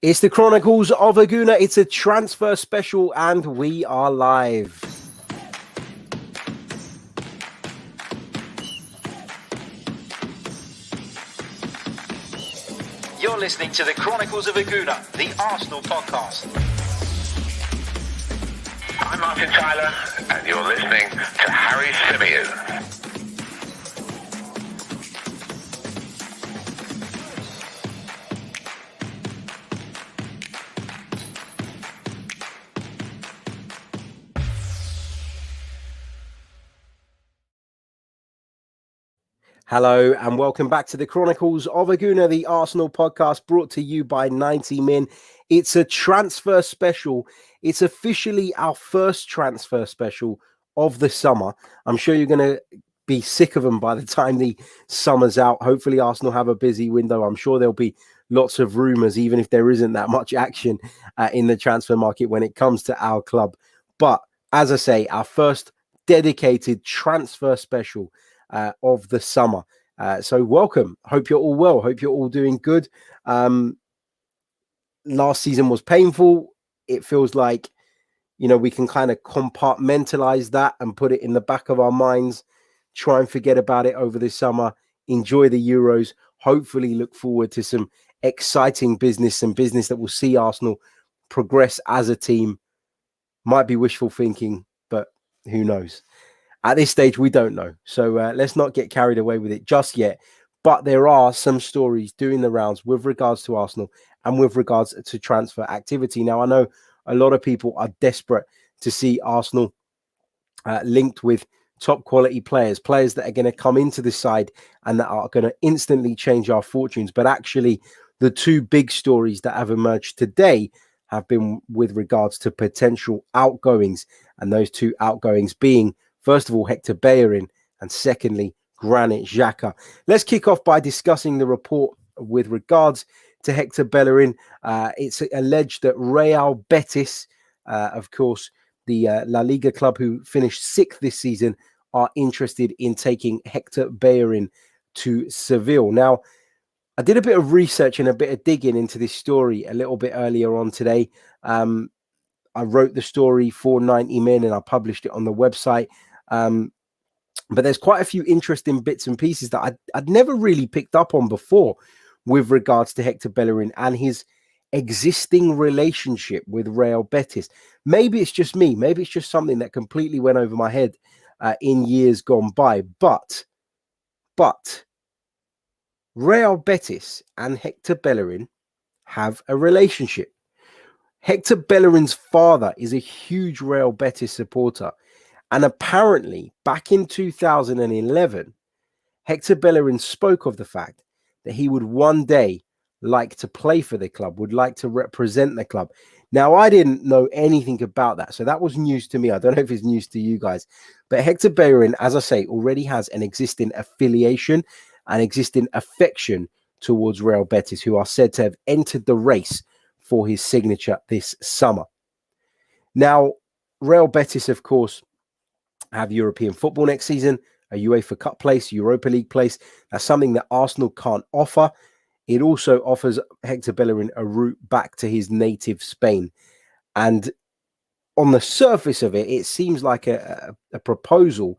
It's the Chronicles of a Gooner. It's a transfer special and we are live. You're listening to the Chronicles of a Gooner, the Arsenal podcast. I'm Martin Tyler, and you're listening to Harry Symeou. Hello and welcome back to the Chronicles of a Gooner, the Arsenal podcast brought to you by 90 Min. It's a transfer special. It's officially our first transfer special of the summer. I'm sure you're going to be sick of them by the time the summer's out. Hopefully Arsenal have a busy window. I'm sure there'll be lots of rumours, even if there isn't that much action in the transfer market when it comes to our club. But as I say, our first dedicated transfer special of the summer. So welcome. Hope you're all well. Hope you're all doing good. Last season was painful. It feels like, we can kind of compartmentalize that and put it in the back of our minds, try and forget about it over this summer, enjoy the Euros, hopefully look forward to some exciting business that will see Arsenal progress as a team. Might be wishful thinking, but who knows? At this stage, we don't know. So let's not get carried away with it just yet. But there are some stories doing the rounds with regards to Arsenal and with regards to transfer activity. Now, I know a lot of people are desperate to see Arsenal linked with top quality players that are going to come into the side and that are going to instantly change our fortunes. But actually, the two big stories that have emerged today have been with regards to potential outgoings. And those two outgoings being, first of all, Hector Bellerin, and secondly, Granit Xhaka. Let's kick off by discussing the report with regards to Hector Bellerin. It's alleged that Real Betis, of course, the La Liga club who finished sixth this season, are interested in taking Hector Bellerin to Seville. Now, I did a bit of research and a bit of digging into this story a little bit earlier on today. I wrote the story for 90 Min and I published it on the website. But there's quite a few interesting bits and pieces that I'd never really picked up on before with regards to Hector Bellerin and his existing relationship with Real Betis. Maybe it's just me. Maybe it's just something that completely went over my head in years gone by. But Real Betis and Hector Bellerin have a relationship. Hector Bellerin's father is a huge Real Betis supporter. And apparently, back in 2011, Hector Bellerin spoke of the fact that he would one day like to play for the club, would like to represent the club. Now, I didn't know anything about that, so that was news to me. I don't know if it's news to you guys. But Hector Bellerin, as I say, already has an existing affiliation, an existing affection towards Real Betis, who are said to have entered the race for his signature this summer. Now, Real Betis, of course, have European football next season, a UEFA Cup place, Europa League place. That's something that Arsenal can't offer. It also offers Hector Bellerin a route back to his native Spain. And on the surface of it, it seems like a proposal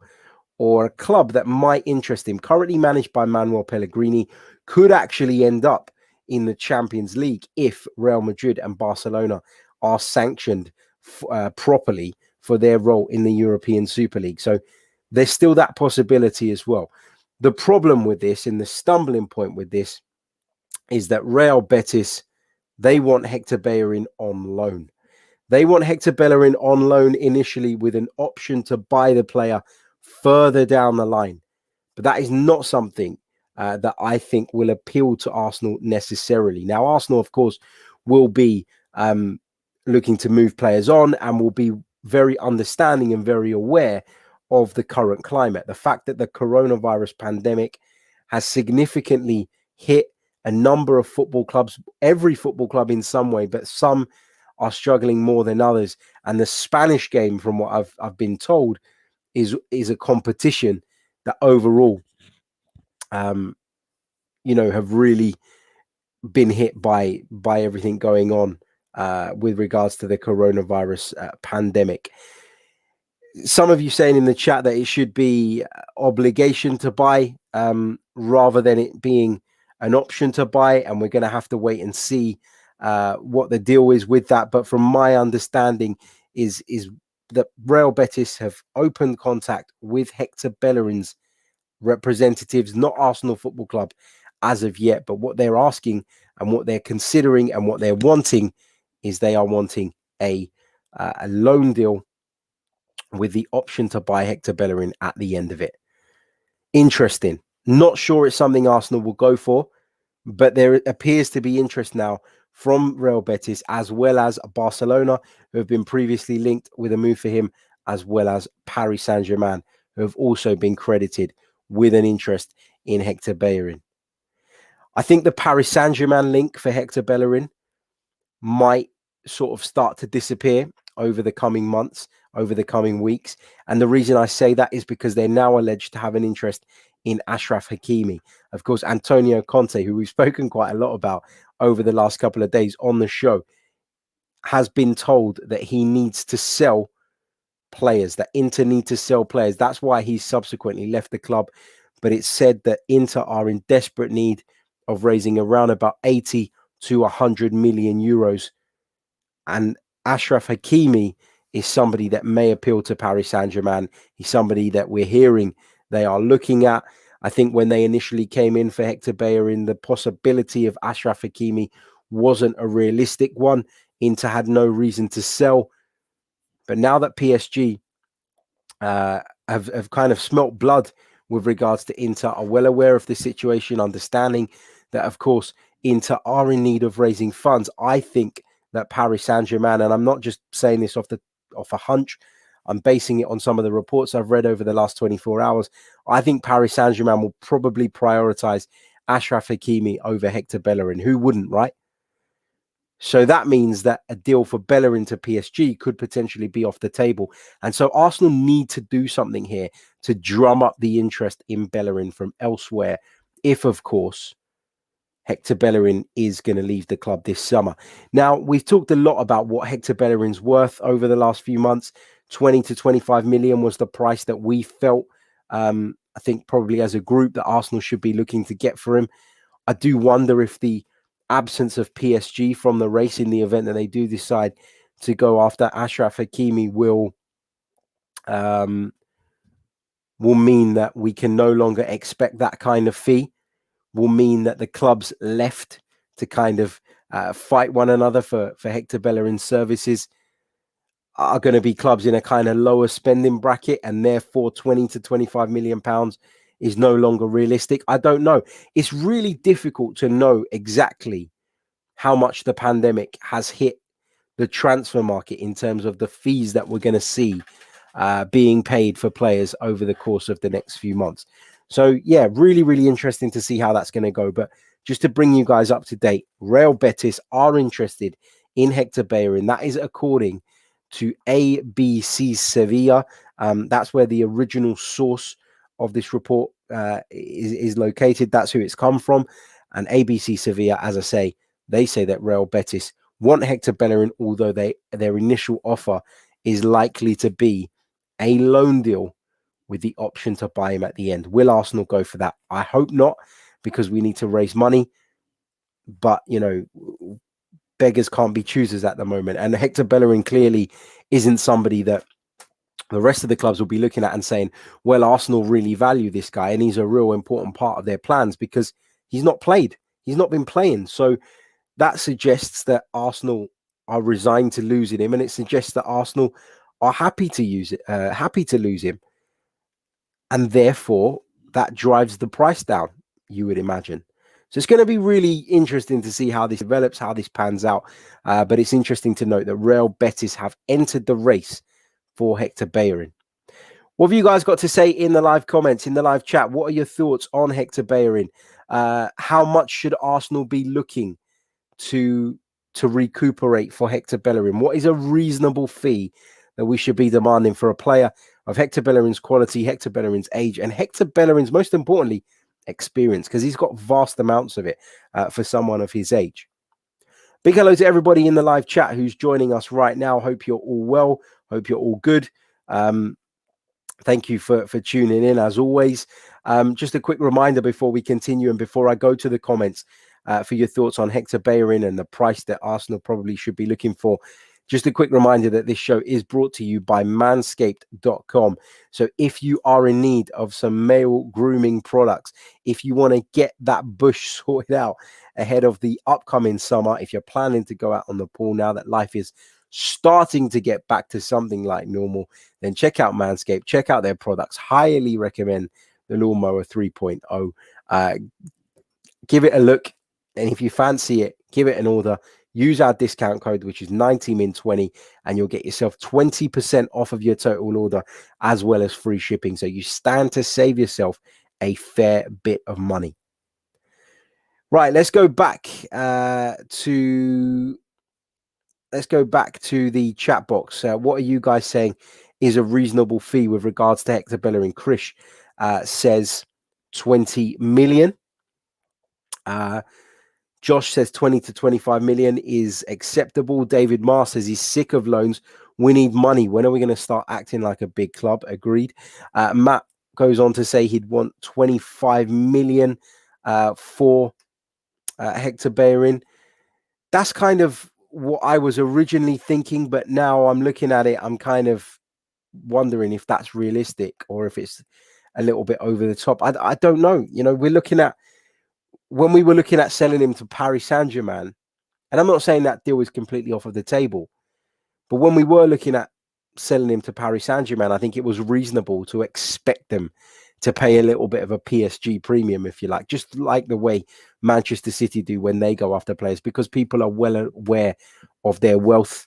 or a club that might interest him, currently managed by Manuel Pellegrini, could actually end up in the Champions League if Real Madrid and Barcelona are sanctioned properly for their role in the European Super League. So there's still that possibility as well. The problem with this and the stumbling point with this is that Real Betis, they want Hector Bellerin on loan. They want Hector Bellerin on loan initially with an option to buy the player further down the line. But that is not something that I think will appeal to Arsenal necessarily. Now, Arsenal, of course, will be looking to move players on and will be very understanding and very aware of the current climate. The fact that the coronavirus pandemic has significantly hit a number of football clubs, every football club in some way, but some are struggling more than others. And the Spanish game, from what I've been told, is a competition that overall, have really been hit by everything going on with regards to the coronavirus pandemic. Some of you saying in the chat that it should be obligation to buy rather than it being an option to buy, and we're going to have to wait and see what the deal is with that. But from my understanding is that Real Betis have opened contact with Hector Bellerin's representatives, not Arsenal Football Club as of yet, but what they're asking and what they're considering and what they're wanting is they are wanting a loan deal with the option to buy Hector Bellerin at the end of it. Interesting. Not sure it's something Arsenal will go for, but there appears to be interest now from Real Betis as well as Barcelona, who have been previously linked with a move for him, as well as Paris Saint-Germain, who have also been credited with an interest in Hector Bellerin. I think the Paris Saint-Germain link for Hector Bellerin might sort of start to disappear over the coming months, over the coming weeks. And the reason I say that is because they're now alleged to have an interest in Achraf Hakimi. Of course, Antonio Conte, who we've spoken quite a lot about over the last couple of days on the show, has been told that he needs to sell players, that Inter need to sell players. That's why he subsequently left the club. But it's said that Inter are in desperate need of raising around about 80 to 100 million euros. And Achraf Hakimi is somebody that may appeal to Paris Saint-Germain. He's somebody that we're hearing they are looking at. I think when they initially came in for Hector Bellerin, the possibility of Achraf Hakimi wasn't a realistic one. Inter had no reason to sell. But now that PSG have kind of smelt blood with regards to Inter, are well aware of the situation, understanding that, of course, Inter are in need of raising funds. I think that Paris Saint-Germain, and I'm not just saying this off a hunch, I'm basing it on some of the reports I've read over the last 24 hours. I think Paris Saint-Germain will probably prioritize Achraf Hakimi over Hector Bellerin. Who wouldn't, right? So that means that a deal for Bellerin to PSG could potentially be off the table. And so Arsenal need to do something here to drum up the interest in Bellerin from elsewhere, if, of course, Hector Bellerin is going to leave the club this summer. Now, we've talked a lot about what Hector Bellerin's worth over the last few months. 20 to 25 million was the price that we felt, I think probably as a group, that Arsenal should be looking to get for him. I do wonder if the absence of PSG from the race in the event that they do decide to go after Achraf Hakimi will mean that we can no longer expect that kind of fee, will mean that the clubs left to kind of fight one another for Hector Bellerin's services are going to be clubs in a kind of lower spending bracket, and therefore 20 to 25 million pounds is no longer realistic. I don't know. It's really difficult to know exactly how much the pandemic has hit the transfer market in terms of the fees that we're going to see being paid for players over the course of the next few months. So, yeah, really, really interesting to see how that's going to go. But just to bring you guys up to date, Real Betis are interested in Hector Bellerin. That is according to ABC Sevilla. That's where the original source of this report is located. That's who it's come from. And ABC Sevilla, as I say, they say that Real Betis want Hector Bellerin, although their initial offer is likely to be a loan deal with the option to buy him at the end. Will Arsenal go for that? I hope not, because we need to raise money. But, you know, beggars can't be choosers at the moment. And Hector Bellerin clearly isn't somebody that the rest of the clubs will be looking at and saying, well, Arsenal really value this guy and he's a real important part of their plans, because he's not played. He's not been playing. So that suggests that Arsenal are resigned to losing him, and it suggests that Arsenal are happy to lose him. And therefore, that drives the price down, you would imagine. So it's going to be really interesting to see how this develops, how this pans out. But it's interesting to note that Real Betis have entered the race for Hector Bellerin. What have you guys got to say in the live comments, in the live chat? What are your thoughts on Hector Bellerin? How much should Arsenal be looking to recuperate for Hector Bellerin? What is a reasonable fee that we should be demanding for a player of Hector Bellerin's quality, Hector Bellerin's age, and Hector Bellerin's, most importantly, experience because he's got vast amounts of it for someone of his age. Big hello to everybody in the live chat who's joining us right now. Hope you're all well. Hope you're all good. Thank you for tuning in as always. Just a quick reminder before we continue and before I go to the comments for your thoughts on Hector Bellerin and the price that Arsenal probably should be looking for. Just a quick reminder that this show is brought to you by manscaped.com. So if you are in need of some male grooming products, if you want to get that bush sorted out ahead of the upcoming summer, if you're planning to go out on the pool now that life is starting to get back to something like normal, then check out Manscaped, check out their products. Highly recommend the Lawnmower 3.0. Give it a look. And if you fancy it, give it an order. Use our discount code, which is 90min20, and you'll get yourself 20% off of your total order, as well as free shipping. So you stand to save yourself a fair bit of money. Right, let's go back to the chat box. What are you guys saying is a reasonable fee with regards to Hector Bellerin? Krish says 20 million. Josh says 20 to 25 million is acceptable. David Marr says he's sick of loans. We need money. When are we going to start acting like a big club? Agreed. Matt goes on to say he'd want 25 million for Hector Bellerin. That's kind of what I was originally thinking, but now I'm looking at it, I'm kind of wondering if that's realistic or if it's a little bit over the top. I don't know. You know, when we were looking at selling him to Paris Saint-Germain, and I'm not saying that deal is completely off of the table, but when we were looking at selling him to Paris Saint-Germain, I think it was reasonable to expect them to pay a little bit of a PSG premium, if you like, just like the way Manchester City do when they go after players, because people are well aware of their wealth.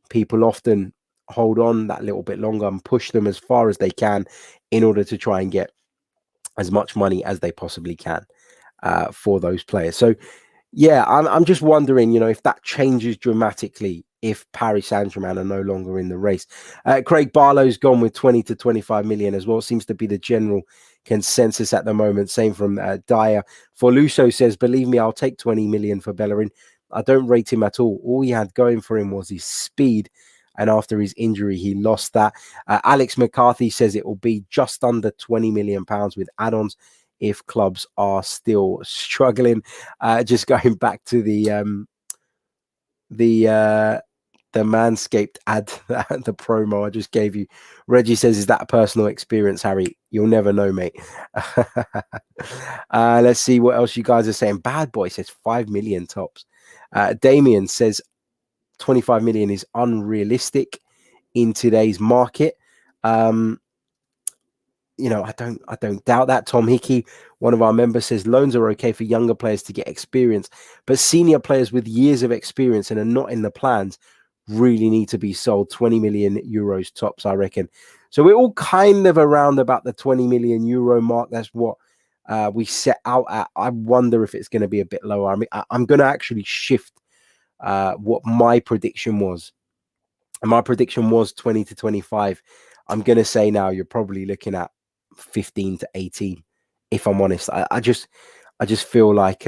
People often hold on that little bit longer and push them as far as they can in order to try and get as much money as they possibly can for those players. So, yeah, I'm just wondering, you know, if that changes dramatically if Paris Saint-Germain are no longer in the race. Craig Barlow's gone with 20 to 25 million as well. Seems to be the general consensus at the moment. Same from Dyer. Forluso says, believe me, I'll take 20 million for Bellerin. I don't rate him at all. All he had going for him was his speed. And after his injury, he lost that. Alex McCarthy says it will be just under 20 million pounds with add-ons if clubs are still struggling. Just going back to the Manscaped ad, the promo I just gave you. Reggie says, is that a personal experience, Harry? You'll never know, mate. Let's see what else you guys are saying. Bad Boy says 5 million tops. Damien says 25 million is unrealistic in today's market. You know, I don't doubt that. Tom Hickey, one of our members, says loans are okay for younger players to get experience, but senior players with years of experience and are not in the plans really need to be sold. 20 million euros tops, I reckon. So we're all kind of around about the 20 million euro mark. That's what we set out at. I wonder if it's going to be a bit lower. I mean, I'm going to actually shift what my prediction was. And my prediction was 20 to 25. I'm going to say now you're probably looking at 15 to 18, if I'm honest. I just feel like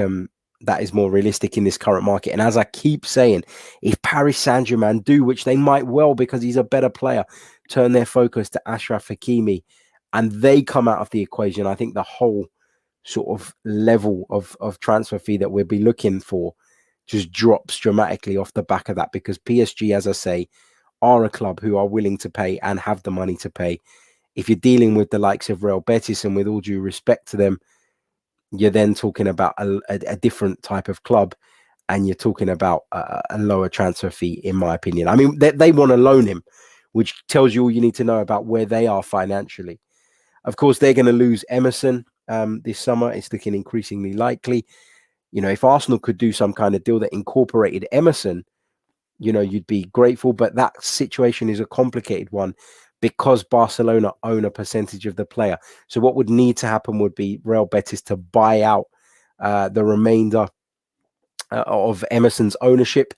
that is more realistic in this current market. And as I keep saying, if Paris Saint-Germain do, which they might well because he's a better player, turn their focus to Achraf Hakimi and they come out of the equation, I think the whole sort of level of transfer fee that we'll be looking for just drops dramatically off the back of that, because PSG, as I say, are a club who are willing to pay and have the money to pay. If you're dealing with the likes of Real Betis, and with all due respect to them, you're then talking about a different type of club, and you're talking about a lower transfer fee, in my opinion. I mean, they want to loan him, which tells you all you need to know about where they are financially. Of course, they're going to lose Emerson this summer. It's looking increasingly likely. You know, if Arsenal could do some kind of deal that incorporated Emerson, you know, you'd be grateful. But that situation is a complicated one because Barcelona own a percentage of the player. So what would need to happen would be Real Betis to buy out the remainder of Emerson's ownership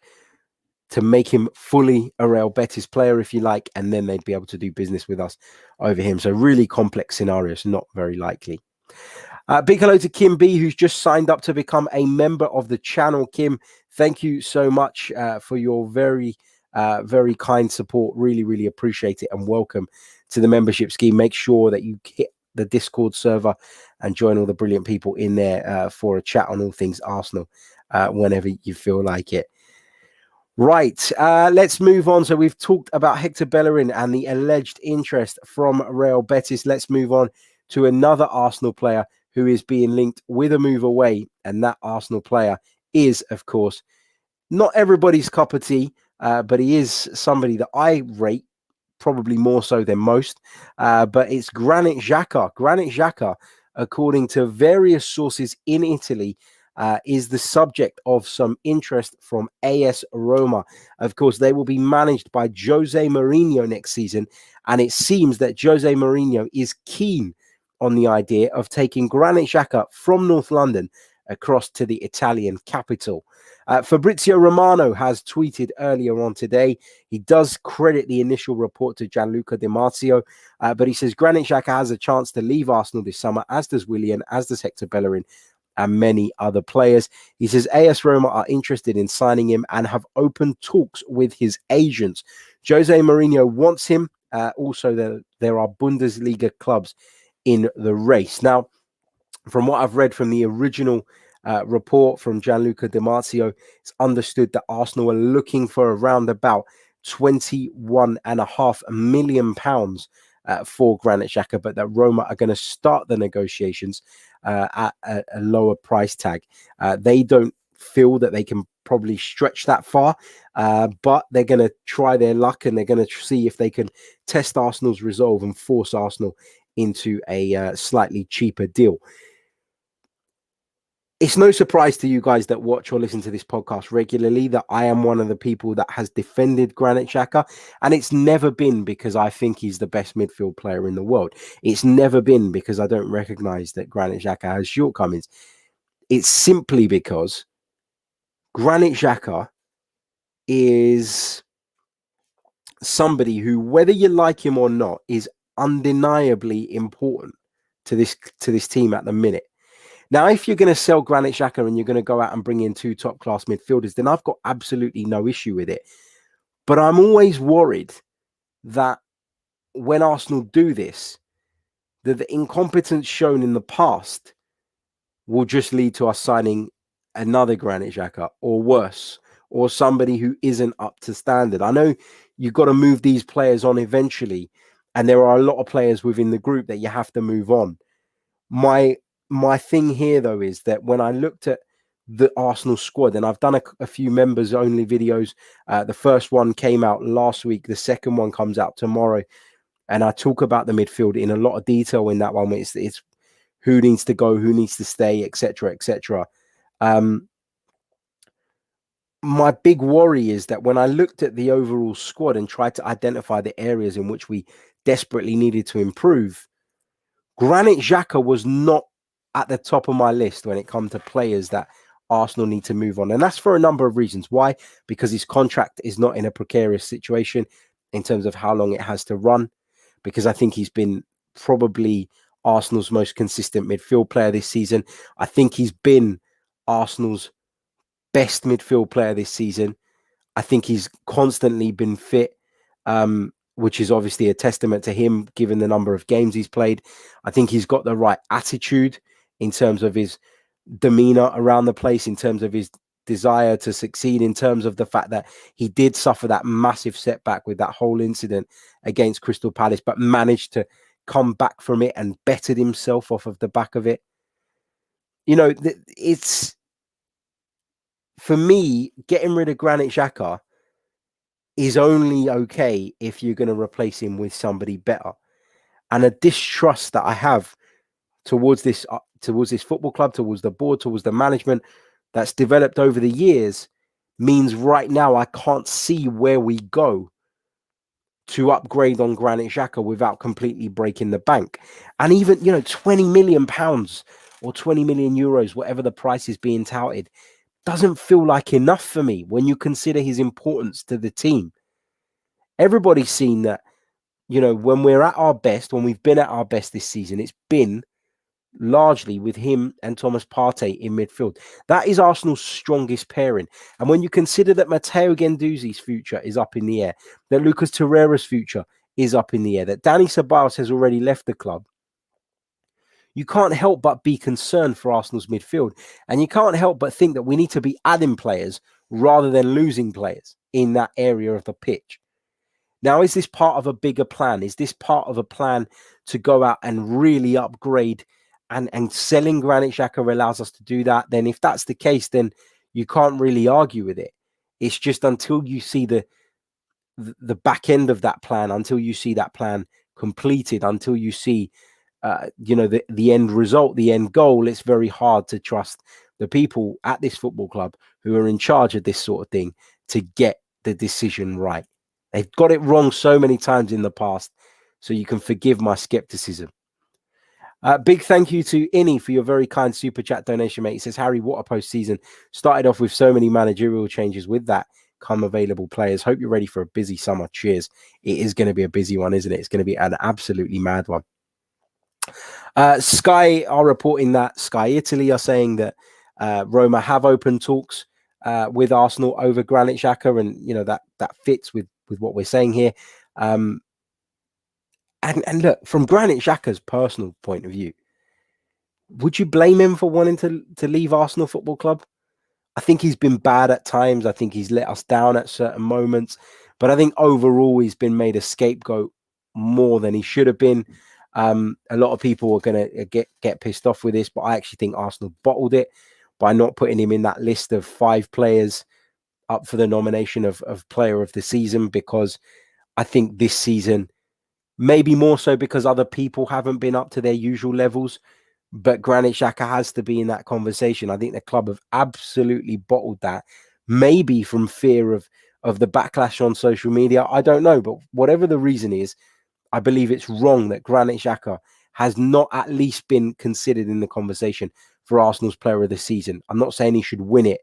to make him fully a Real Betis player, if you like, and then they'd be able to do business with us over him. So really complex scenarios, not very likely. Big hello to Kim B, who's just signed up to become a member of the channel. Kim, thank you so much for your very kind support. Really, really appreciate it, and welcome to the membership scheme. Make sure that you hit the Discord server and join all the brilliant people in there for a chat on all things Arsenal whenever you feel like it. Right, let's move on. So we've talked about Hector Bellerin and the alleged interest from Real Betis. Let's move on to another Arsenal player who is being linked with a move away. And that Arsenal player is, of course, not everybody's cup of tea, but he is somebody that I rate probably more so than most. But it's Granit Xhaka. Granit Xhaka, according to various sources in Italy, is the subject of some interest from AS Roma. Of course, they will be managed by Jose Mourinho next season. And it seems that Jose Mourinho is keen on the idea of taking Granit Xhaka from North London across to the Italian capital. Fabrizio Romano has tweeted earlier on today. He does credit the initial report to Gianluca Di Marzio, but he says Granit Xhaka has a chance to leave Arsenal this summer, as does Willian, as does Hector Bellerin, and many other players. He says AS Roma are interested in signing him and have opened talks with his agents. Jose Mourinho wants him. Also, there are Bundesliga clubs in the race. Now, from what I've read from the original report from Gianluca Di Marzio, it's understood that Arsenal are looking for around about £21.5 million for Granit Xhaka, but that Roma are going to start the negotiations at a lower price tag. They don't feel that they can probably stretch that far, but they're going to try their luck, and they're going to see if they can test Arsenal's resolve and force Arsenal into a slightly cheaper deal. It's no surprise to you guys that watch or listen to this podcast regularly that I am one of the people that has defended Granit Xhaka, and it's never been because I think he's the best midfield player in the world. It's never been because I don't recognize that Granit Xhaka has shortcomings. It's simply because Granit Xhaka is somebody who, whether you like him or not, is undeniably important to this team at the minute. Now, if you're going to sell Granit Xhaka and you're going to go out and bring in two top-class midfielders, then I've got absolutely no issue with it. But I'm always worried that when Arsenal do this, that the incompetence shown in the past will just lead to us signing another Granit Xhaka, or worse, or somebody who isn't up to standard. I know you've got to move these players on eventually, and there are a lot of players within the group that you have to move on. My thing here, though, is that when I looked at the Arsenal squad, and I've done a few members-only videos. The first one came out last week. The second one comes out tomorrow. And I talk about the midfield in a lot of detail in that one. It's who needs to go, who needs to stay, etc., etc. My big worry is that when I looked at the overall squad and tried to identify the areas in which we desperately needed to improve, Granit Xhaka was not at the top of my list when it comes to players that Arsenal need to move on. And that's for a number of reasons. Why? Because his contract is not in a precarious situation in terms of how long it has to run. Because I think he's been probably Arsenal's most consistent midfield player this season. I think he's been Arsenal's best midfield player this season. I think he's constantly been fit, which is obviously a testament to him, given the number of games he's played. I think he's got the right attitude in terms of his demeanor around the place, in terms of his desire to succeed, in terms of the fact that he did suffer that massive setback with that whole incident against Crystal Palace, but managed to come back from it and bettered himself off of the back of it. You know, it's, for me, getting rid of Granit Xhaka is only okay if you're going to replace him with somebody better. And a distrust that I have towards this football club, towards the board, towards the management that's developed over the years means right now I can't see where we go to upgrade on Granit Xhaka without completely breaking the bank. And even, £20 million or 20 million euros, whatever the price is being touted, doesn't feel like enough for me when you consider his importance to the team. Everybody's seen that, when we're at our best, when we've been at our best this season, it's been largely with him and Thomas Partey in midfield. That is Arsenal's strongest pairing. And when you consider that Matteo Guendouzi's future is up in the air, that Lucas Torreira's future is up in the air, that Dani Ceballos has already left the club, you can't help but be concerned for Arsenal's midfield. And you can't help but think that we need to be adding players rather than losing players in that area of the pitch. Now, is this part of a bigger plan? Is this part of a plan to go out and really upgrade, and selling Granit Xhaka allows us to do that? Then if that's the case, then you can't really argue with it. It's just until you see the back end of that plan, until you see that plan completed, until you see the end result, the end goal, it's very hard to trust the people at this football club who are in charge of this sort of thing to get the decision right. They've got it wrong so many times in the past, so you can forgive my skepticism. Big thank you to Innie for your very kind super chat donation, mate. He says, Harry, what a post-season. Started off with so many managerial changes. With that come available players. Hope you're ready for a busy summer. Cheers. It is going to be a busy one, isn't it? It's going to be an absolutely mad one. Sky are reporting that Sky Italy are saying that Roma have opened talks with Arsenal over Granit Xhaka, and that fits with what we're saying here. And look, from Granit Xhaka's personal point of view, would you blame him for wanting to leave Arsenal Football Club? I think he's been bad at times. I think he's let us down at certain moments, but I think overall he's been made a scapegoat more than he should have been. A lot of people are going to get pissed off with this, but I actually think Arsenal bottled it by not putting him in that list of 5 players up for the nomination of player of the season, because I think this season, maybe more so because other people haven't been up to their usual levels, but Granit Xhaka has to be in that conversation. I think the club have absolutely bottled that, maybe from fear of the backlash on social media. I don't know, but whatever the reason is, I believe it's wrong that Granit Xhaka has not at least been considered in the conversation for Arsenal's player of the season. I'm not saying he should win it,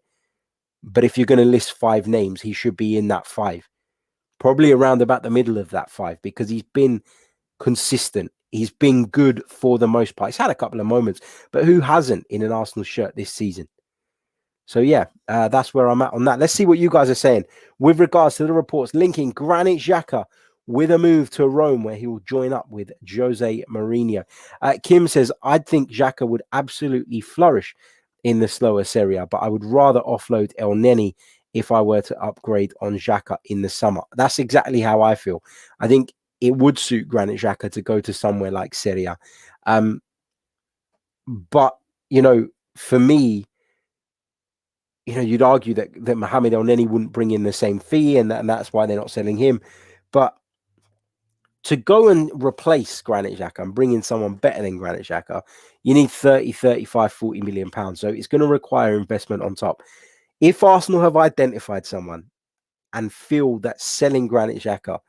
but if you're going to list 5 names, he should be in that 5. Probably around about the middle of that 5, because he's been consistent. He's been good for the most part. He's had a couple of moments, but who hasn't in an Arsenal shirt this season? So yeah, that's where I'm at on that. Let's see what you guys are saying with regards to the reports linking Granit Xhaka with a move to Rome, where he will join up with Jose Mourinho. Kim says, I think Xhaka would absolutely flourish in the slower Serie A, but I would rather offload El Neni if I were to upgrade on Xhaka in the summer. That's exactly how I feel. I think it would suit Granit Xhaka to go to somewhere like Serie A. But, for me, you'd argue that Mohamed El Neni wouldn't bring in the same fee, and that's why they're not selling him. But to go and replace Granit Xhaka and bring in someone better than Granit Xhaka, you need 30, 35, 40 million pounds. So it's going to require investment on top. If Arsenal have identified someone and feel that selling Granit Xhaka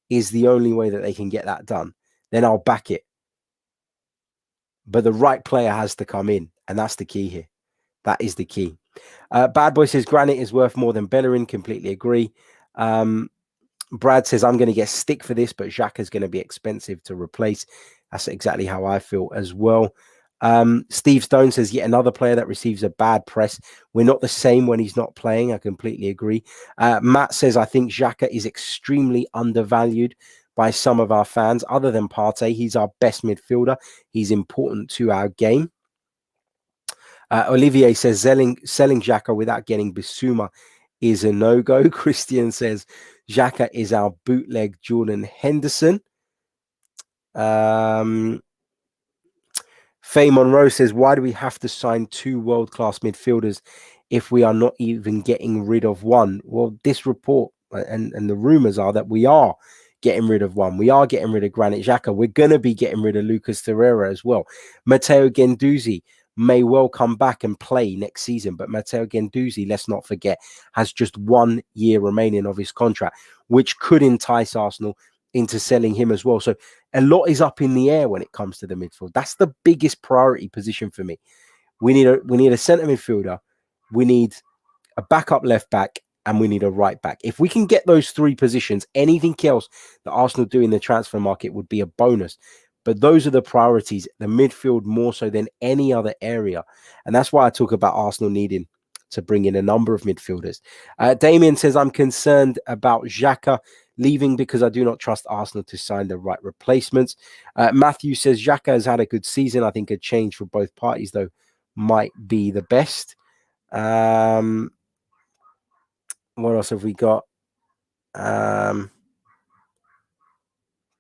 is the only way that they can get that done, then I'll back it. But the right player has to come in, and that's the key here. That is the key. Bad Boy says Granit is worth more than Bellerin. Completely agree. Brad says, I'm going to get stick for this, but Xhaka is going to be expensive to replace. That's exactly how I feel as well. Steve Stone says, yet another player that receives a bad press. We're not the same when he's not playing. I completely agree. Matt says, I think Xhaka is extremely undervalued by some of our fans. Other than Partey, he's our best midfielder. He's important to our game. Olivier says, selling Xhaka without getting Bissouma is a no-go. Christian says, Xhaka is our bootleg Jordan Henderson. Faye Monroe says, why do we have to sign 2 world-class midfielders if we are not even getting rid of one? Well, this report and the rumours are that we are getting rid of one. We are getting rid of Granit Xhaka. We're going to be getting rid of Lucas Torreira as well. Matteo Guendouzi may well come back and play next season, but Matteo Guendouzi, let's not forget, has just 1 year remaining of his contract, which could entice Arsenal into selling him as well. So a lot is up in the air when it comes to the midfield. That's the biggest priority position for me. We need a centre midfielder, we need a backup left back, and we need a right back. If we can get those 3 positions, anything else that Arsenal do in the transfer market would be a bonus. But those are the priorities, the midfield more so than any other area. And that's why I talk about Arsenal needing to bring in a number of midfielders. Damien says, I'm concerned about Xhaka leaving because I do not trust Arsenal to sign the right replacements. Matthew says, Xhaka has had a good season. I think a change for both parties, though, might be the best. What else have we got?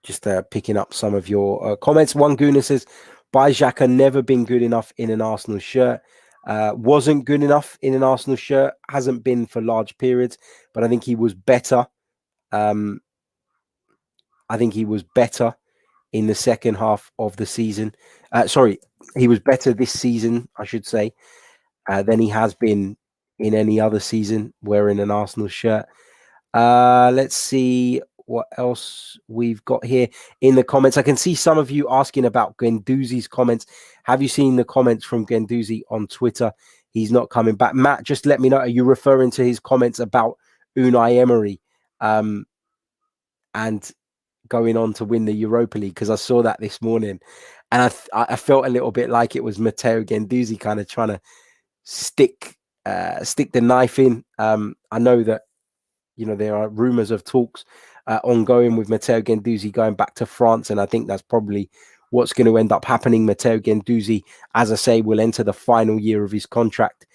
Just picking up some of your comments. One Gooner says, by Xhaka, never been good enough in an Arsenal shirt. Wasn't good enough in an Arsenal shirt. Hasn't been for large periods, but I think he was better. I think he was better in the second half of the season. He was better this season, I should say, than he has been in any other season wearing an Arsenal shirt. Let's see what else we've got here in the comments. I can see some of you asking about Guendouzi's comments. Have you seen the comments from Guendouzi on Twitter? He's not coming back. Matt, just let me know. Are you referring to his comments about Unai Emery and going on to win the Europa League? Because I saw that this morning, and I felt a little bit like it was Matteo Guendouzi kind of trying to stick the knife in. I know that there are rumors of talks ongoing with Matteo Guendouzi going back to France, and I think that's probably what's going to end up happening. Matteo Guendouzi, as I say, will enter the final year of his contract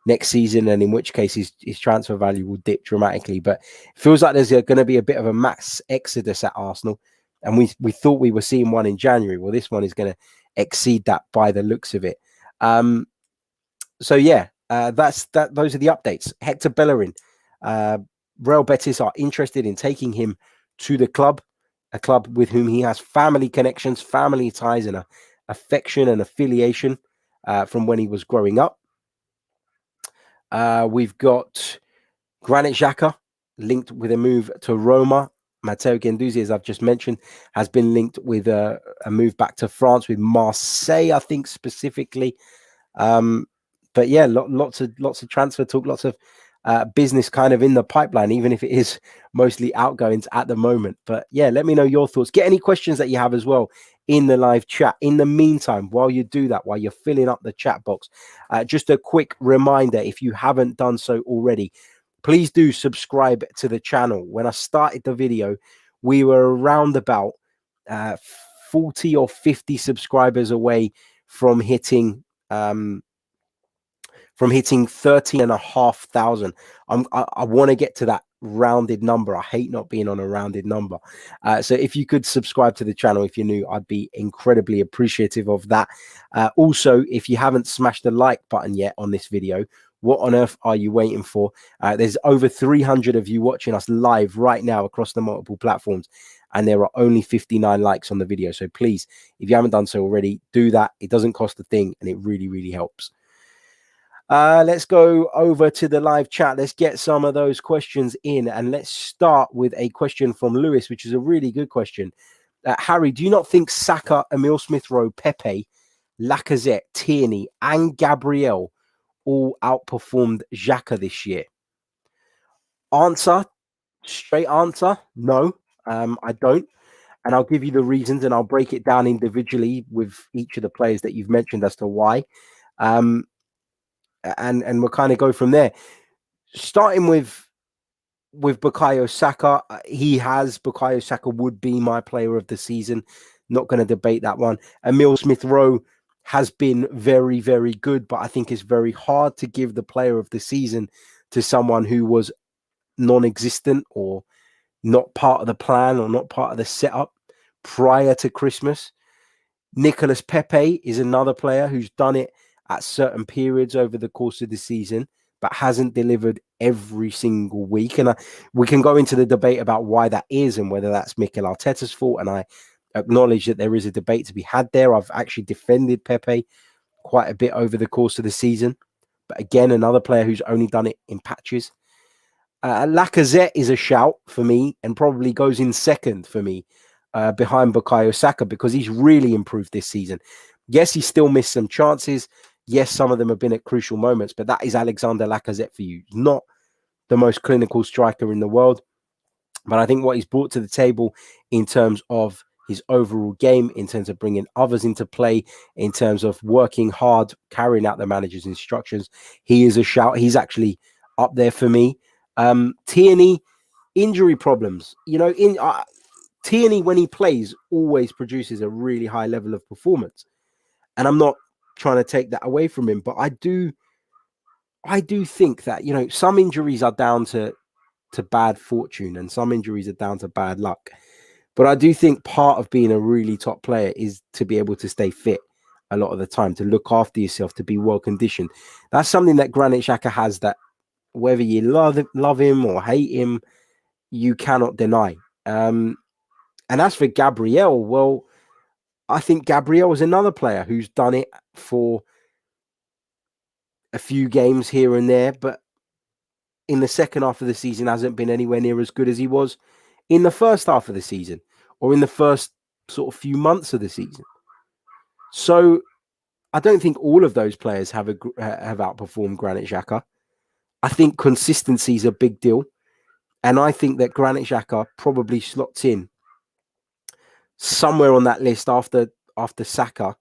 next season, and in which case his transfer value will dip dramatically. But it feels like there's going to be a bit of a mass exodus at Arsenal, and we thought we were seeing one in January. Well, this one is going to exceed that by the looks of it. Those are the updates. Hector Bellerin, Real Betis are interested in taking him to the club, a club with whom he has family connections, family ties, and affection and affiliation from when he was growing up. We've got Granit Xhaka linked with a move to Roma. Matteo Guendouzi, as I've just mentioned, has been linked with a move back to France with Marseille, I think specifically. But yeah, lots of transfer talk, lots of business kind of in the pipeline, even if it is mostly outgoings at the moment. But yeah, let me know your thoughts. Get any questions that you have as well in the live chat. In the meantime, while you do that, while you're filling up the chat box, just a quick reminder, if you haven't done so already, please do subscribe to the channel. When I started the video, we were around about 40 or 50 subscribers away from hitting 13,500. I want to get to that rounded number. I hate not being on a rounded number. So if you could subscribe to the channel if you're new, I'd be incredibly appreciative of that. Also, if you haven't smashed the like button yet on this video, what on earth are you waiting for? There's over 300 of you watching us live right now across the multiple platforms, and there are only 59 likes on the video. So please, if you haven't done so already, do that. It doesn't cost a thing, and it really, really helps. Let's go over to the live chat. Let's get some of those questions in, and let's start with a question from Lewis, which is a really good question. Harry, do you not think Saka, Emile Smith-Rowe, Pepe, Lacazette, Tierney, and Gabriel all outperformed Xhaka this year? Straight answer, no, I don't. And I'll give you the reasons, and I'll break it down individually with each of the players that you've mentioned as to why. And we'll kind of go from there. Starting with Bukayo Saka, Bukayo Saka would be my player of the season. Not going to debate that one. Emile Smith-Rowe has been very, very good, but I think it's very hard to give the player of the season to someone who was non-existent or not part of the plan or not part of the setup prior to Christmas. Nicolas Pepe is another player who's done it at certain periods over the course of the season, but hasn't delivered every single week. And we can go into the debate about why that is and whether that's Mikel Arteta's fault. And I acknowledge that there is a debate to be had there. I've actually defended Pepe quite a bit over the course of the season. But again, another player who's only done it in patches. Lacazette is a shout for me and probably goes in second for me behind Bukayo Saka because he's really improved this season. Yes, he still missed some chances. Yes, some of them have been at crucial moments, but that is Alexander Lacazette for you. Not the most clinical striker in the world, but I think what he's brought to the table in terms of his overall game, in terms of bringing others into play, in terms of working hard, carrying out the manager's instructions. He is a shout. He's actually up there for me. Tierney, injury problems. Tierney, when he plays, always produces a really high level of performance. And I'm not trying to take that away from him, but I do think that, some injuries are down to bad fortune and some injuries are down to bad luck. But I do think part of being a really top player is to be able to stay fit a lot of the time, to look after yourself, to be well conditioned. That's something that Granit Xhaka has, that whether you love him or hate him, you cannot deny. And as for Gabriel, well, I think Gabriel is another player who's done it for a few games here and there, but in the second half of the season hasn't been anywhere near as good as he was in the first half of the season or in the first sort of few months of the season. So I don't think all of those players have outperformed Granit Xhaka. I think consistency is a big deal. And I think that Granit Xhaka probably slots in somewhere on that list after Saka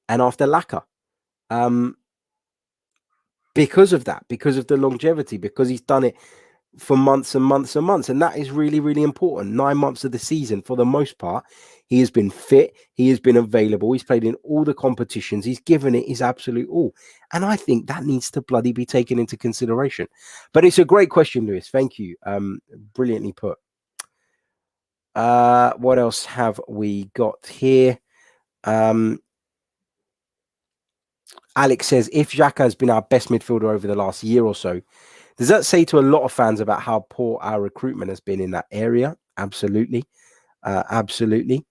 and after Laka. Because of that, because of the longevity, because he's done it for months and months and months. And that is really, really important. 9 months of the season, for the most part, he has been fit. He has been available. He's played in all the competitions. He's given it his absolute all. And I think that needs to bloody be taken into consideration. But it's a great question, Lewis. Thank you. Brilliantly put. What else have we got here? Alex says, if Xhaka has been our best midfielder over the last year or so, does that say to a lot of fans about how poor our recruitment has been in that area? Absolutely. Absolutely.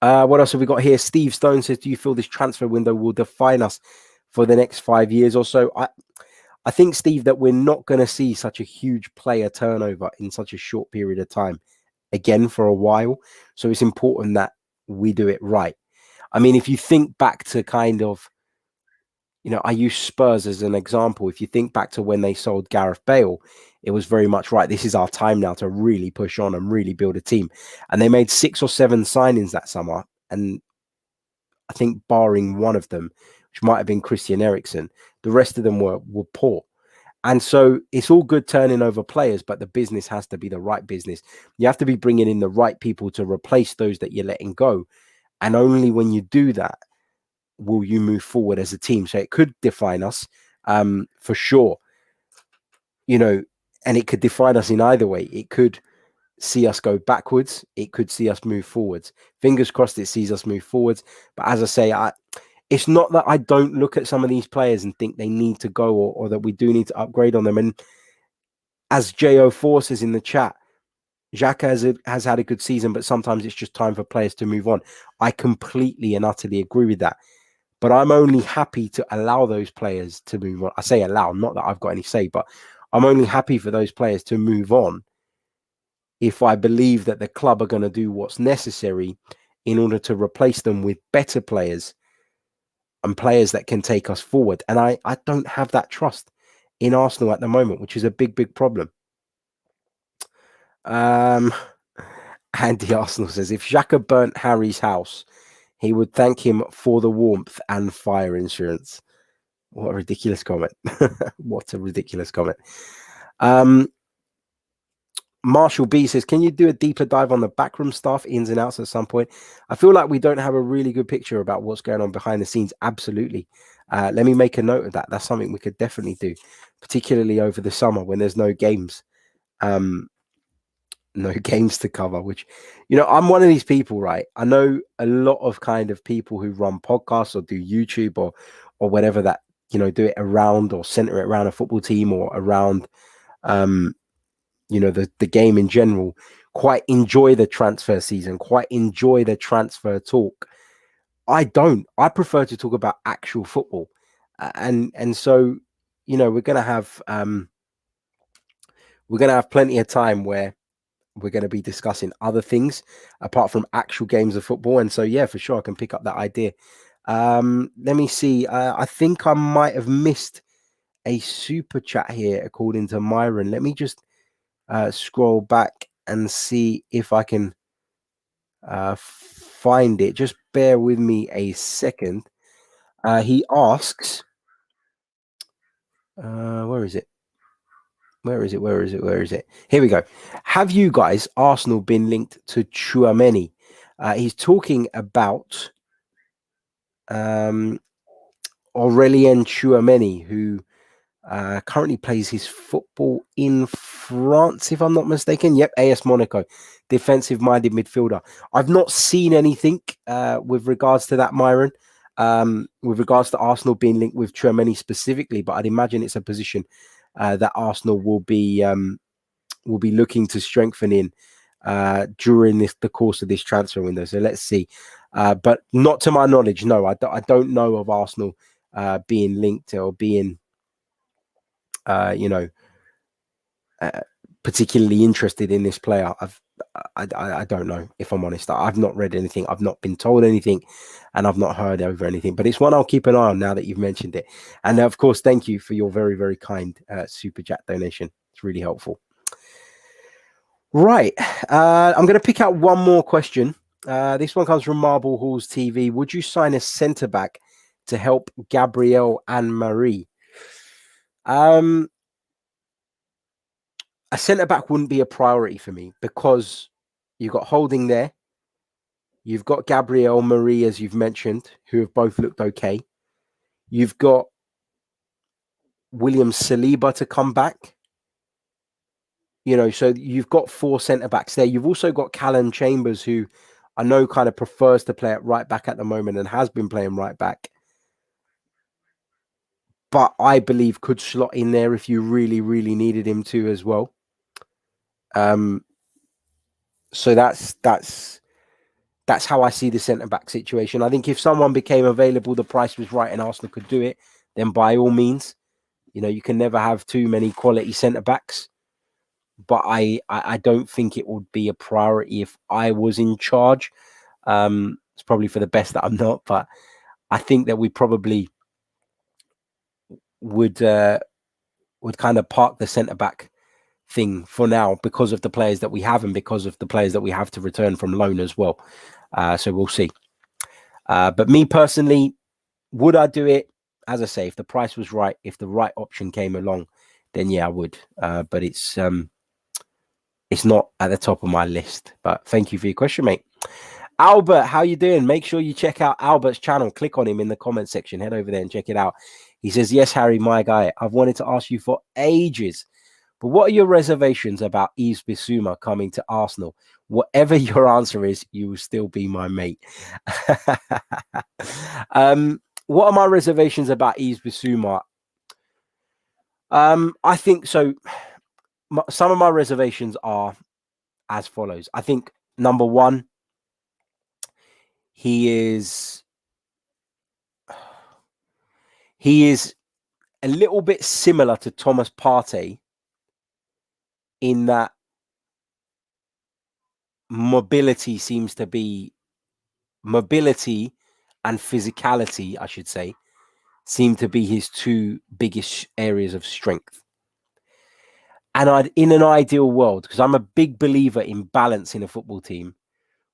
What else have we got here? Steve Stone says, do you feel this transfer window will define us for the next 5 years or so? I think, Steve, that we're not going to see such a huge player turnover in such a short period of time again for a while. So it's important that we do it right. I mean, if you think back to kind of, I use Spurs as an example. If you think back to when they sold Gareth Bale, it was very much right. This is our time now to really push on and really build a team. And they made 6 or 7 signings that summer. And I think barring one of them, which might have been Christian Eriksen, the rest of them were poor. And so it's all good turning over players, but the business has to be the right business. You have to be bringing in the right people to replace those that you're letting go. And only when you do that will you move forward as a team. So it could define us for sure, and it could define us in either way. It could see us go backwards. It could see us move forwards. Fingers crossed it sees us move forwards. But as I say, it's not that I don't look at some of these players and think they need to go or that we do need to upgrade on them. And as Jo4 says in the chat, Xhaka has had a good season, but sometimes it's just time for players to move on. I completely and utterly agree with that. But I'm only happy to allow those players to move on. I say allow, not that I've got any say, but I'm only happy for those players to move on if I believe that the club are going to do what's necessary in order to replace them with better players and players that can take us forward. And I don't have that trust in Arsenal at the moment, which is a big, big problem. Andy Arsenal says, if Xhaka burnt Harry's house, he would thank him for the warmth and fire insurance. What a ridiculous comment. What a ridiculous comment. Marshall B says, can you do a deeper dive on the backroom staff ins and outs at some point? I feel like we don't have a really good picture about what's going on behind the scenes. Absolutely. Let me make a note of that. That's something we could definitely do, particularly over the summer when there's no games. No games to cover, which, I'm one of these people, right? I know a lot of kind of people who run podcasts or do YouTube or whatever that, do it around or center it around a football team or around, the game in general, quite enjoy the transfer season, quite enjoy the transfer talk. I don't. I prefer to talk about actual football. And so, we're going to have plenty of time where we're going to be discussing other things apart from actual games of football. And so, yeah, for sure, I can pick up that idea. Let me see. I think I might have missed a super chat here, according to Myron. Let me just scroll back and see if I can find it. Just bear with me a second. He asks, where is it? Where is it? Here we go. Have you guys, Arsenal, been linked to Tchouaméni? He's talking about Aurelien Tchouaméni, who currently plays his football in France, if I'm not mistaken. Yep, AS Monaco, defensive-minded midfielder. I've not seen anything with regards to that, Myron, with regards to Arsenal being linked with Tchouaméni specifically, but I'd imagine it's a position that Arsenal will be looking to strengthen in during the course of this transfer window. So let's see. But not to my knowledge, no. I don't know of Arsenal being linked or being, particularly interested in this player. I don't know, if I'm honest. I've not read anything. I've not been told anything, and I've not heard over anything. But it's one I'll keep an eye on now that you've mentioned it. And of course, thank you for your very, very kind super chat donation. It's really helpful. Right. I'm going to pick out one more question. This one comes from Marble Halls TV. Would you sign a centre back to help Gabriel and Marie? A centre back wouldn't be a priority for me because you've got Holding there. You've got Gabriel, Marie, as you've mentioned, who have both looked okay. You've got William Saliba to come back. So you've got 4 centre backs there. You've also got Callum Chambers, who I know kind of prefers to play at right back at the moment and has been playing right back, but I believe could slot in there if you really, really needed him to as well. So that's how I see the centre back situation. I think if someone became available, the price was right, and Arsenal could do it, then by all means, you can never have too many quality centre backs. But I don't think it would be a priority if I was in charge. It's probably for the best that I'm not, but I think that we probably would kind of park the centre back thing for now because of the players that we have and because of the players that we have to return from loan as well. So we'll see. But me personally, would I do it? As I say, if the price was right, if the right option came along, then yeah, I would. But it's not at the top of my list. But thank you for your question, mate. Albert, how you doing? Make sure you check out Albert's channel. Click on him in the comment section. Head over there and check it out. He says, yes, Harry, my guy. I've wanted to ask you for ages. But what are your reservations about Yves Bissouma coming to Arsenal? Whatever your answer is, you will still be my mate. What are my reservations about Yves Bissouma? I think so. Some of my reservations are as follows. I think, number one, he is a little bit similar to Thomas Partey in that mobility and physicality, I should say, seem to be his 2 biggest areas of strength. And in an ideal world, because I'm a big believer in balance in a football team,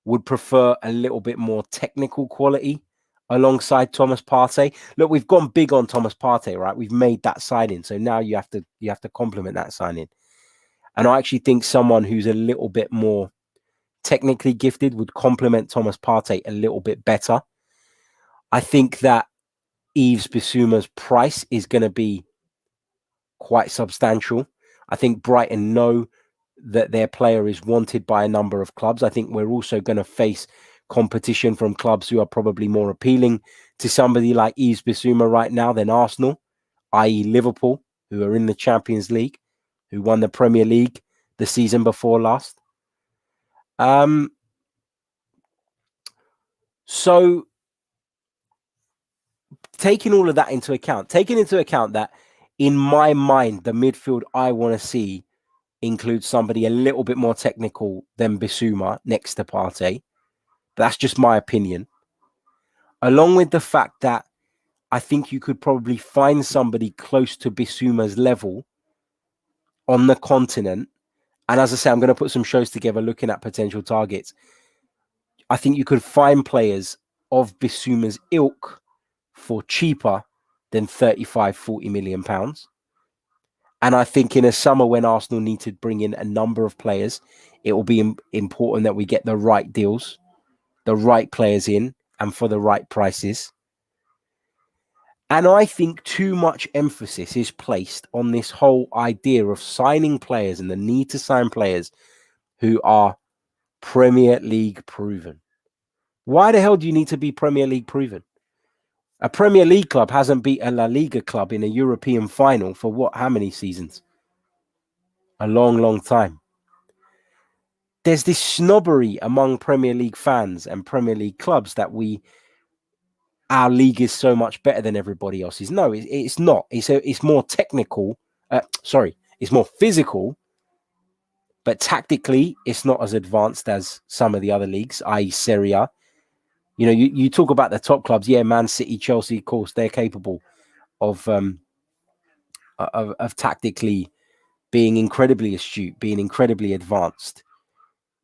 would prefer a little bit more technical quality alongside Thomas Partey. Look, we've gone big on Thomas Partey, right? We've made that signing, so now you have to complement that signing. And I actually think someone who's a little bit more technically gifted would complement Thomas Partey a little bit better. I think that Yves Bissouma's price is going to be quite substantial. I think Brighton know that their player is wanted by a number of clubs. I think we're also going to face competition from clubs who are probably more appealing to somebody like Yves Bissouma right now than Arsenal, i.e. Liverpool, who are in the Champions League, who won the Premier League the season before last. So taking all of that into account, that in my mind, the midfield I want to see includes somebody a little bit more technical than Bissouma next to Partey. That's just my opinion. Along with the fact that I think you could probably find somebody close to Bissouma's level on the continent. And as I say, I'm going to put some shows together looking at potential targets. I think you could find players of Bissouma's ilk for cheaper than 35, 40 million pounds. And I think in a summer when Arsenal need to bring in a number of players, it will be important that we get the right deals, the right players in, and for the right prices. And I think too much emphasis is placed on this whole idea of signing players and the need to sign players who are Premier League proven. Why the hell do you need to be Premier League proven? A Premier League club hasn't beat a La Liga club in a European final for what? How many seasons? A long, long time. There's this snobbery among Premier League fans and Premier League clubs that our league is so much better than everybody else's. No, it's not. It's more technical. It's more physical, but tactically, it's not as advanced as some of the other leagues, i.e. Serie A. You know, you talk about the top clubs. Yeah, Man City, Chelsea, of course, they're capable of tactically being incredibly astute, being incredibly advanced.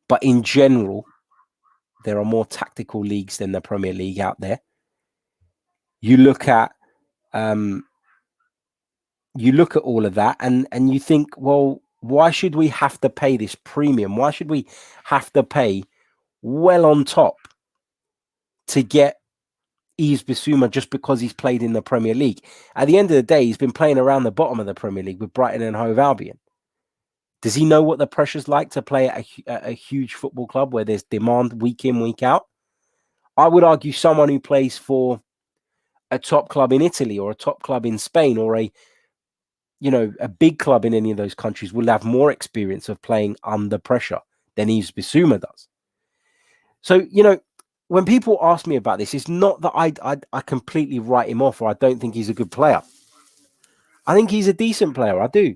But in general, there are more tactical leagues than the Premier League out there. You look at all of that, and you think, well, why should we have to pay this premium? Why should we have to pay well on top to get Yves Bissouma just because he's played in the Premier League? At the end of the day, he's been playing around the bottom of the Premier League with Brighton and Hove Albion. Does he know what the pressure's like to play at a huge football club where there's demand week in, week out? I would argue someone who plays for a top club in Italy or a top club in Spain or a big club in any of those countries will have more experience of playing under pressure than Yves Bissouma does. So, when people ask me about this, it's not that I completely write him off or I don't think he's a good player. I think he's a decent player. I do.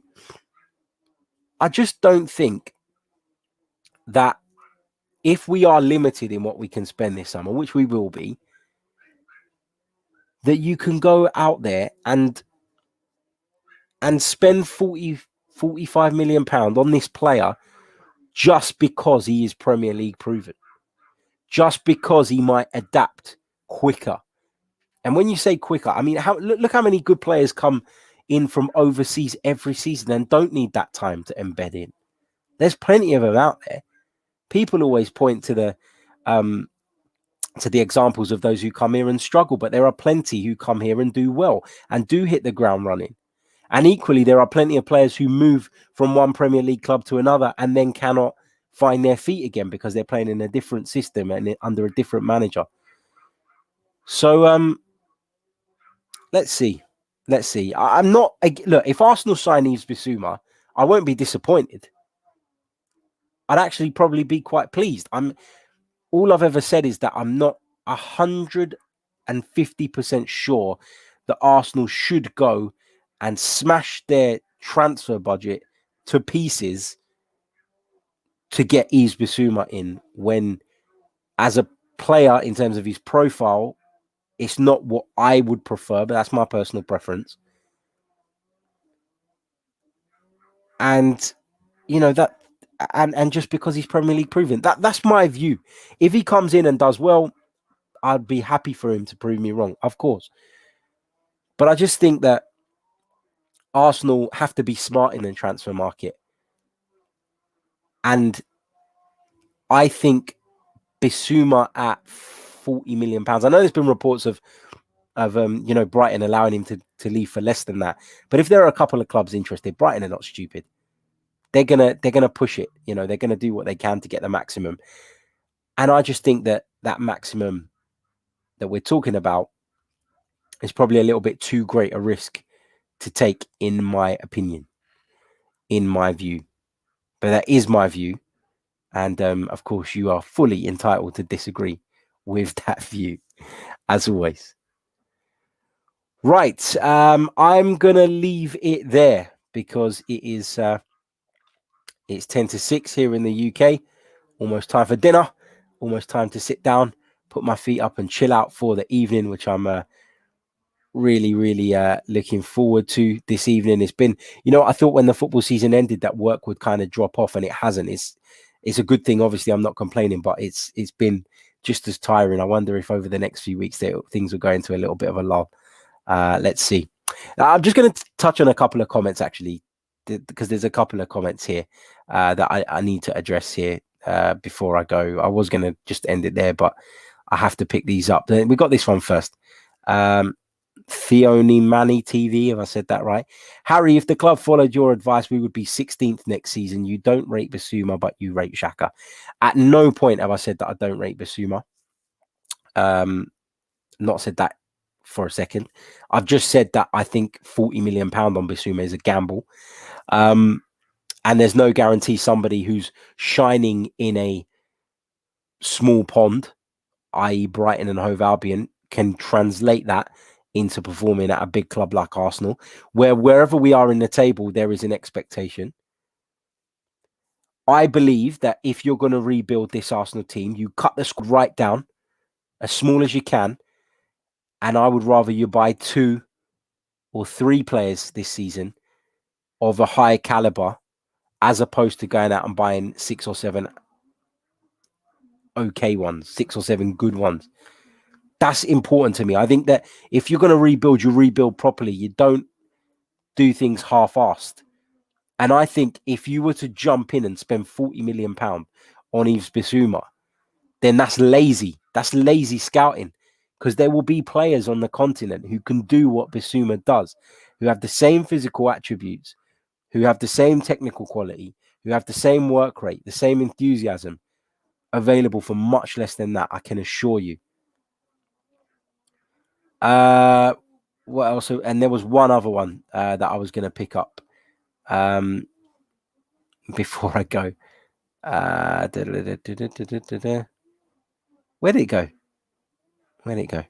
I just don't think that if we are limited in what we can spend this summer, which we will be, that you can go out there and spend 45 million pounds on this player just because he is Premier League proven, just because he might adapt quicker. And when you say quicker, I mean, look how many good players come in from overseas every season and don't need that time to embed in. There's plenty of them out there. People always point to the examples of those who come here and struggle, but there are plenty who come here and do well and do hit the ground running. And equally, there are plenty of players who move from one Premier League club to another and then cannot find their feet again because they're playing in a different system and under a different manager. So let's see. I'm not look. If Arsenal sign Yves Bissouma, I won't be disappointed. I'd actually probably be quite pleased. All I've ever said is that I'm not 150% sure that Arsenal should go and smash their transfer budget to pieces to get Yves Bissouma in, when as a player in terms of his profile, it's not what I would prefer, but that's my personal preference. And that, and just because he's Premier League proven, that's my view. If he comes in and does well, I'd be happy for him to prove me wrong, of course. But I just think that Arsenal have to be smart in the transfer market. And I think Bissouma at 40 million pounds. I know there's been reports of Brighton allowing him to leave for less than that. But if there are a couple of clubs interested, Brighton are not stupid. They're gonna push it. They're gonna do what they can to get the maximum. And I just think that maximum that we're talking about is probably a little bit too great a risk to take, in my opinion, in my view. But that is my view. And of course, you are fully entitled to disagree with that view, as always. Right. I'm going to leave it there because it is it's 10 to 6 here in the UK. Almost time for dinner. Almost time to sit down, put my feet up and chill out for the evening, which I'm really, really looking forward to this evening. It's been, I thought when the football season ended that work would kind of drop off, and it hasn't. It's a good thing. Obviously, I'm not complaining, but it's been just as tiring. I wonder if over the next few weeks things will go into a little bit of a lull. Let's see. I'm just going to touch on a couple of comments, actually, because there's a couple of comments here that I need to address here before I go. I was going to just end it there, but I have to pick these up. We got this one first. Theoni Manny TV, if I said that right. Harry, if the club followed your advice, we would be 16th next season. You don't rate Bissouma, but you rate Xhaka. At no point have I said that I don't rate Bissouma. Not said that for a second. I've just said that I think £40 million on Bissouma is a gamble. And there's no guarantee somebody who's shining in a small pond, i.e. Brighton and Hove Albion, can translate that into performing at a big club like Arsenal, where wherever we are in the table, there is an expectation. I believe that if you're going to rebuild this Arsenal team, you cut the squad right down, as small as you can, and I would rather you buy 2 or 3 players this season of a high caliber, as opposed to going out and buying 6 or 7 okay ones, 6 or 7 good ones. That's important to me. I think that if you're going to rebuild, you rebuild properly. You don't do things half-assed. And I think if you were to jump in and spend £40 million on Yves Bissouma, then that's lazy. That's lazy scouting, because there will be players on the continent who can do what Bissouma does, who have the same physical attributes, who have the same technical quality, who have the same work rate, the same enthusiasm, available for much less than that, I can assure you. What else? And there was one other one that I was going to pick up before I go. Where did it go?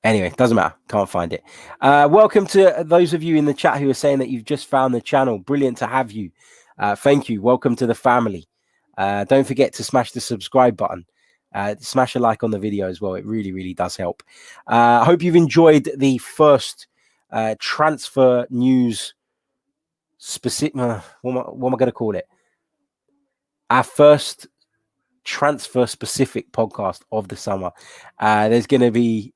Anyway, doesn't matter. Can't find it. Welcome to those of you in the chat who are saying that you've just found the channel. Brilliant to have you. Thank you. Welcome to the family. Don't forget to smash the subscribe button. Smash a like on the video as well. It really, really does help. I hope you've enjoyed the first transfer news specific. What am I going to call it? Our first transfer specific podcast of the summer. There's going to be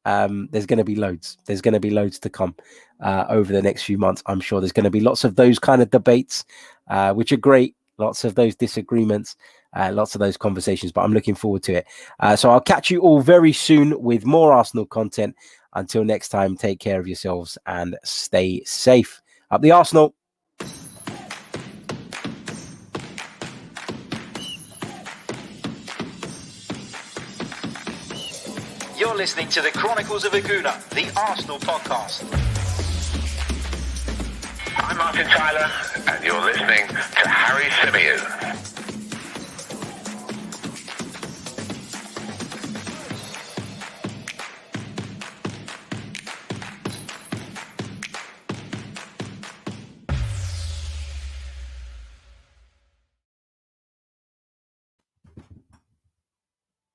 loads. There's going to be loads to come over the next few months. I'm sure there's going to be lots of those kind of debates, which are great. Lots of those disagreements, lots of those conversations, but I'm looking forward to it. So I'll catch you all very soon with more Arsenal content. Until next time, take care of yourselves and stay safe. Up the Arsenal. You're listening to the Chronicles of a Gooner, the Arsenal podcast. I'm Martin Tyler, and you're listening to Harry Symeou.